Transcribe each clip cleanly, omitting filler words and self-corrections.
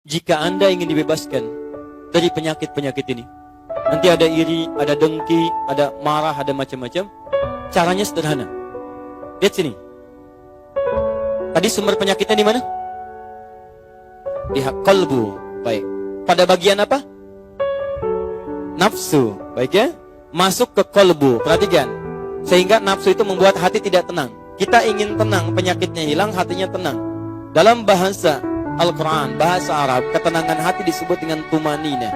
Jika Anda ingin dibebaskan dari penyakit-penyakit ini, nanti ada iri, ada dengki, ada marah, ada macam-macam. Caranya sederhana. Lihat sini. Tadi sumber penyakitnya di mana? Di qalbu. Baik. Pada bagian apa? Nafsu. Baik ya? Masuk ke qalbu. Perhatikan. Sehingga nafsu itu membuat hati tidak tenang. Kita ingin tenang, penyakitnya hilang, hatinya tenang. Dalam bahasa Al-Quran, bahasa Arab, ketenangan hati disebut dengan tumanina.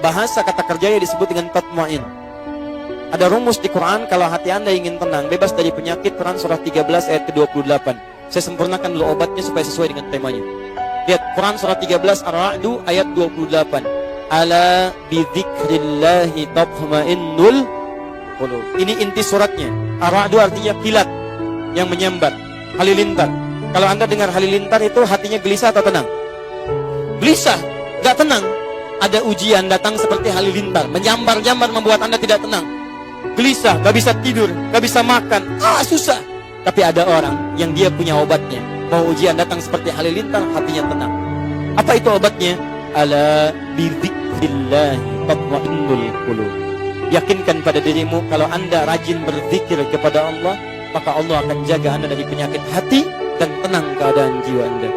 Bahasa kata kerjanya disebut dengan tatma'in. Ada rumus di Quran, kalau hati Anda ingin tenang, bebas dari penyakit, Quran surah 13 ayat ke-28. Saya sempurnakan dulu obatnya supaya sesuai dengan temanya. Lihat, Quran surah 13 Ar-Ra'du ayat 28. Ala bidzikrillahi tatma'innul qulub. Ini inti suratnya. Ar-Ra'du artinya kilat yang menyambar, halilintar. Kalau Anda dengar halilintar itu hatinya gelisah atau tenang? Gelisah, gak tenang. Ada ujian datang seperti halilintar, menyambar-nyambar membuat Anda tidak tenang. Gelisah, gak bisa tidur, gak bisa makan, susah. Tapi ada orang yang dia punya obatnya. Mau ujian datang seperti halilintar, hatinya tenang. Apa itu obatnya? Ala bidzikrillahi tatma'innul qulub. Yakinkan pada dirimu, kalau Anda rajin berzikir kepada Allah, maka Allah akan jaga Anda dari penyakit hati dan tenang keadaan jiwa Anda.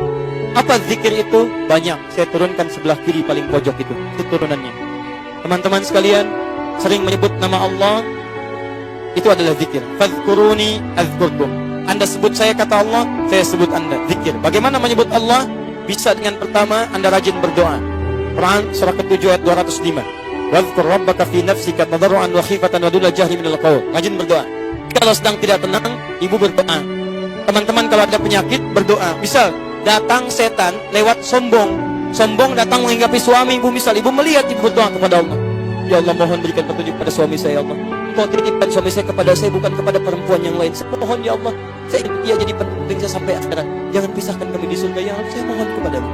Apa zikir itu? Banyak. Saya turunkan sebelah kiri paling pojok itu turunannya. Teman-teman sekalian, sering menyebut nama Allah, itu adalah zikir. Fadhkuruni azkurkum. Anda sebut saya, kata Allah, saya sebut Anda. Zikir. Bagaimana menyebut Allah? Bisa dengan pertama, Anda rajin berdoa. Quran surah ke-7 ayat 205. Wadhkur rabbaka fi nafsika tadarruan wa khifatan wa duna jahri minal qaul. Rajin berdoa. Kalau sedang tidak tenang, ibu berdoa. Teman-teman kalau ada penyakit, berdoa. Misal, datang setan lewat sombong. Sombong datang menghinggapi suami ibu. Misal, ibu melihat, ibu berdoa kepada Allah. Ya Allah, mohon berikan petunjuk pada suami saya, ya Allah. Engkau titipkan suami saya kepada saya, bukan kepada perempuan yang lain. Saya mohon, ya Allah, saya ingin dia jadi pendamping saya sampai akhirat. Jangan pisahkan kami di surga, ya Allah, saya mohon kepadamu.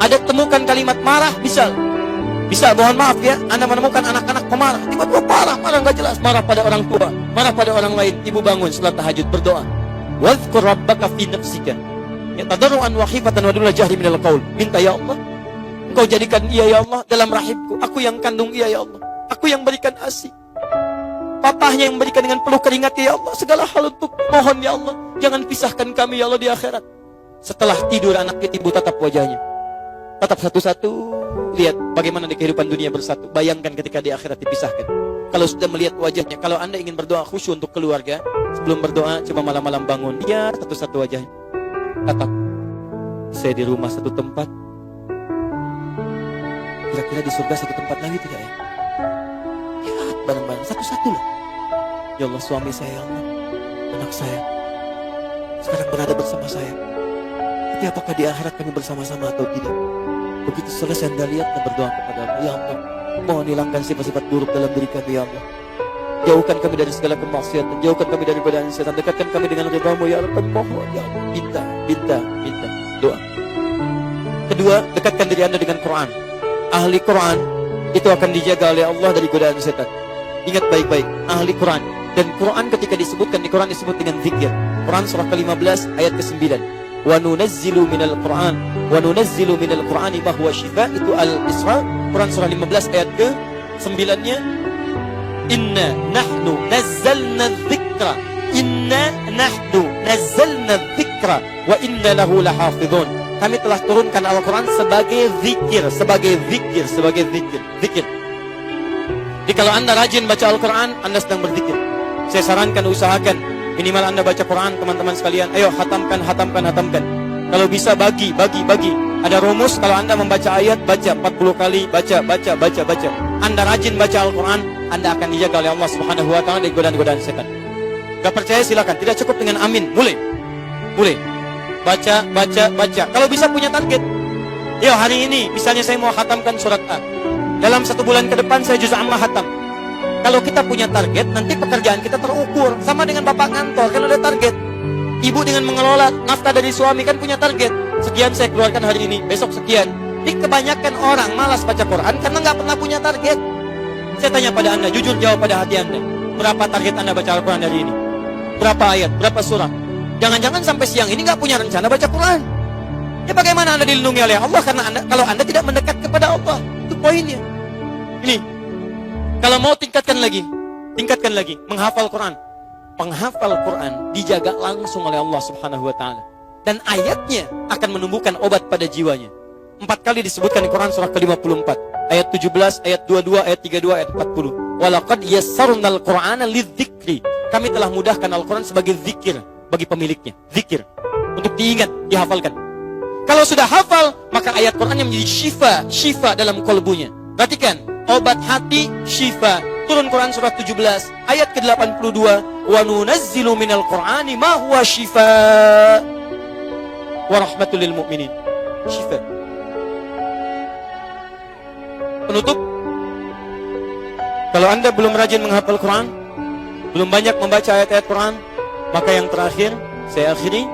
Ada temukan kalimat marah, bisa, mohon maaf ya, Anda menemukan anak-anak pemarah, tiba-tiba marah gak jelas, marah pada orang tua, marah pada orang lain. Ibu bangun setelah tahajud, berdoa. Wadhkur rabbaka fi nafsika tadarruan wa khifatan wa duna jahri minal qaul. Minta, ya Allah, Engkau jadikan ia, ya Allah, dalam rahimku. Aku yang kandung ia, ya Allah. Aku yang berikan ASI. Papahnya yang memberikan dengan peluh keringat, ya Allah. Segala hal untuk mohon, ya Allah, jangan pisahkan kami, ya Allah, di akhirat. Setelah tidur anak ibu tatap wajahnya, tatap satu-satu. Lihat bagaimana di kehidupan dunia bersatu. Bayangkan ketika di akhirat dipisahkan. Kalau sudah melihat wajahnya, kalau Anda ingin berdoa khusyuk untuk keluarga, sebelum berdoa coba malam-malam bangun, lihat satu-satu wajahnya. Tatap. Saya di rumah satu tempat, kira-kira di surga satu tempat lagi tidak ya? Lihat bareng-bareng, satu-satu lah. Ya Allah, suami saya, ya Allah, anak saya sekarang berada bersama saya. Tapi apakah di akhirat kami bersama-sama atau tidak? Begitu selesai Anda lihat dan berdoa kepada Allah, ya Allah, mohon hilangkan sifat-sifat buruk dalam diri kami, ya Allah. Jauhkan kami dari segala kemaksiatan, jauhkan kami dari godaan setan, dekatkan kami dengan ridha-Mu, ya Allah. Kami mohon, ya Allah, minta. Doa. Kedua, dekatkan diri Anda dengan Quran. Ahli Quran itu akan dijaga oleh Allah dari godaan setan. Ingat baik-baik, ahli Quran. Dan Quran ketika disebutkan di Quran disebut dengan zikir. Quran surah ke-15 ayat ke-9. Wa nunazzilu minal Qur'ani ma huwa shifaa, itu Al-Isra. Quran surah 15 ayat ke-9-nya, Inna nahnu nazzalna dzikra wa inna lahu lahafidhun. Kami telah turunkan Al-Quran sebagai zikir. Jadi kalau Anda rajin baca Al-Quran, Anda sedang berzikir. Saya sarankan, usahakan minimal Anda baca Quran, teman-teman sekalian. Ayo hatamkan. Kalau bisa bagi. Ada rumus, kalau Anda membaca ayat, baca 40 kali, baca. Anda rajin baca Al-Quran, Anda akan dijaga oleh Allah Subhanahu wa ta'ala dari godaan-godaan setan. Gak percaya silakan, tidak cukup dengan amin. Mulai. Baca. Kalau bisa punya target. Yo, hari ini misalnya saya mau khatamkan surat A. Dalam 1 bulan ke depan saya juz amma khatam. Kalau kita punya target, nanti pekerjaan kita terukur. Sama dengan bapak kantor, kan ada target. Ibu dengan mengelola nafkah dari suami kan punya target. Sekian saya keluarkan hari ini, besok sekian. Jadi kebanyakan orang malas baca Quran karena nggak pernah punya target. Saya tanya pada Anda, jujur jawab pada hati Anda. Berapa target Anda baca Al-Quran hari ini? Berapa ayat? Berapa surah? Jangan-jangan sampai siang ini nggak punya rencana baca Quran. Ya bagaimana Anda dilindungi oleh Allah? Karena kalau Anda tidak mendekat kepada Allah. Itu poinnya. Ini, kalau mau tingkatkan lagi, menghafal Quran. Penghafal Quran dijaga langsung oleh Allah Subhanahu wa Ta'ala. Dan ayatnya akan menumbuhkan obat pada jiwanya. 4 kali disebutkan di Quran surah ke-54. Ayat 17, ayat 22, ayat 32, ayat 40. Walaqad yassarnal Qur'ana lidzikri. Kami telah mudahkan Al-Quran sebagai zikir bagi pemiliknya. Zikir. Untuk diingat, dihafalkan. Kalau sudah hafal, maka ayat Quran yang menjadi syifa dalam kolbunya. Perhatikan, obat hati, syifa. Turun Quran surah 17 ayat ke-82, wa nunazzilu minal Qur'ani ma huwa shifaa wa rahmatul lil mu'minin. Syifa. Penutup, kalau Anda belum rajin menghafal Quran, belum banyak membaca ayat-ayat Quran, maka yang terakhir saya akhiri,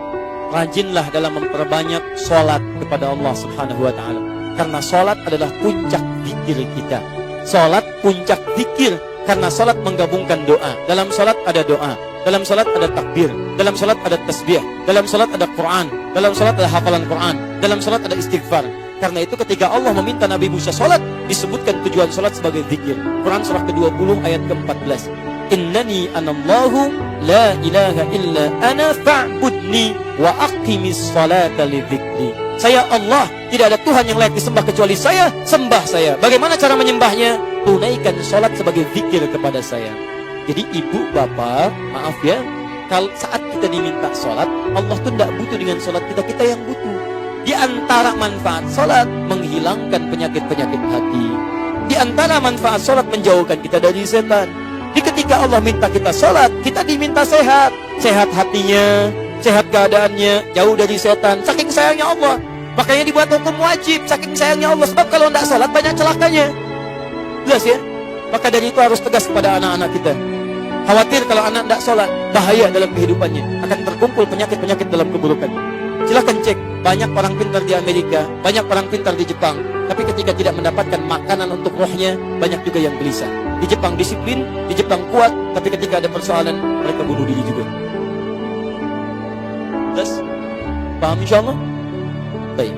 rajinlah dalam memperbanyak salat kepada Allah Subhanahu wa Ta'ala. Karena salat adalah puncak zikir kita. Salat puncak zikir, karena salat menggabungkan doa. Dalam salat ada doa, dalam salat ada takbir, dalam salat ada tasbih, dalam salat ada Quran, dalam salat ada hafalan Quran, dalam salat ada istighfar. Karena itu ketika Allah meminta Nabi Musa salat, disebutkan tujuan salat sebagai zikir. Quran surah ke-20 ayat ke-14. Innani anallahu la ilaha illa ana fa'budni wa aqimis salata li dzikri. Saya Allah, tidak ada Tuhan yang layak disembah kecuali saya, sembah saya. Bagaimana cara menyembahnya? Tunaikan salat sebagai zikir kepada saya. Jadi ibu, bapak, maaf ya, kalau saat kita diminta salat, Allah tuh tidak butuh dengan salat kita, kita yang butuh. Di antara manfaat salat, menghilangkan penyakit-penyakit hati. Di antara manfaat salat, menjauhkan kita dari setan. Di ketika Allah minta kita salat, kita diminta sehat. Sehat hatinya, sehat keadaannya, jauh dari setan. Saking sayangnya Allah, makanya dibuat hukum wajib. Saking sayangnya Allah, sebab kalau tidak salat banyak celakanya. Jelas ya? Maka dari itu harus tegas kepada anak-anak kita. Khawatir kalau anak tidak salat, bahaya dalam kehidupannya. Akan terkumpul penyakit-penyakit dalam keburukan. Silahkan cek, banyak orang pintar di Amerika, banyak orang pintar di Jepang. Tapi ketika tidak mendapatkan makanan untuk rohnya, banyak juga yang gelisah. Di Jepang disiplin, di Jepang kuat, tapi ketika ada persoalan, mereka bunuh diri juga. Jelas? Paham insyaAllah? Baik.